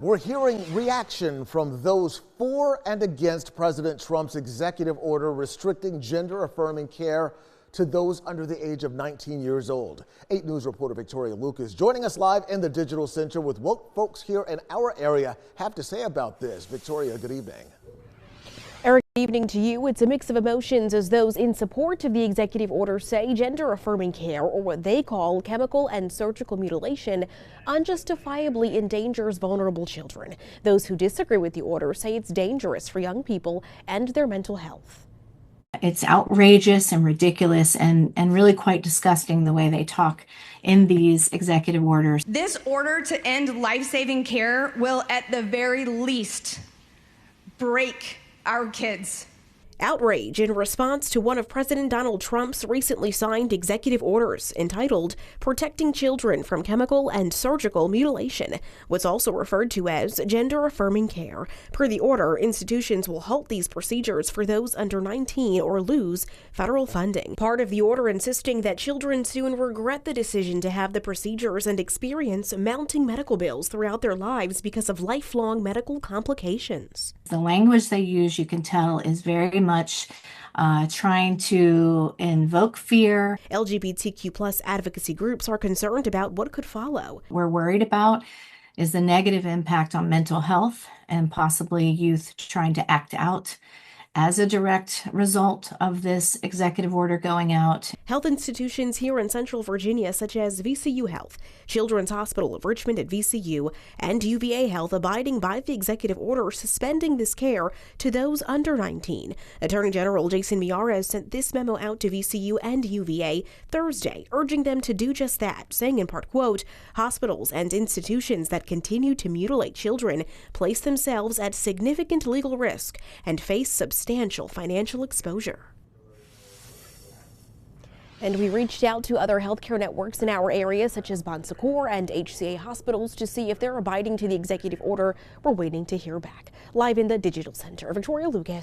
We're hearing reaction from those for and against President Trump's executive order restricting gender-affirming care to those under the age of 19 years old. 8 News reporter Victoria Lucas joining us live in the Digital Center with what folks here in our area have to say about this. Victoria, good evening. Eric, good evening to you. It's a mix of emotions as those in support of the executive order say gender-affirming care, or what they call chemical and surgical mutilation, unjustifiably endangers vulnerable children. Those who disagree with the order say it's dangerous for young people and their mental health. It's outrageous and ridiculous and really quite disgusting the way they talk in these executive orders. This order to end life-saving care will at the very least break our kids. Outrage in response to one of President Donald Trump's recently signed executive orders entitled Protecting Children from Chemical and Surgical Mutilation, what's also referred to as gender-affirming care. Per the order, institutions will halt these procedures for those under 19 or lose federal funding. Part of the order insisting that children soon regret the decision to have the procedures and experience mounting medical bills throughout their lives because of lifelong medical complications. The language they use, you can tell, is very much trying to invoke fear. LGBTQ+ advocacy groups are concerned about what could follow. We're worried about is the negative impact on mental health and possibly youth trying to act out as a direct result of this executive order going out. Health institutions here in Central Virginia, such as VCU Health, Children's Hospital of Richmond at VCU, and UVA Health abiding by the executive order suspending this care to those under 19. Attorney General Jason Miyares sent this memo out to VCU and UVA Thursday, urging them to do just that, saying in part, quote, hospitals and institutions that continue to mutilate children place themselves at significant legal risk and face substantial financial exposure. And we reached out to other healthcare networks in our area, such as Bon Secours and HCA hospitals, to see if they're abiding to the executive order. We're waiting to hear back. Live in the Digital Center, Victoria Lucas.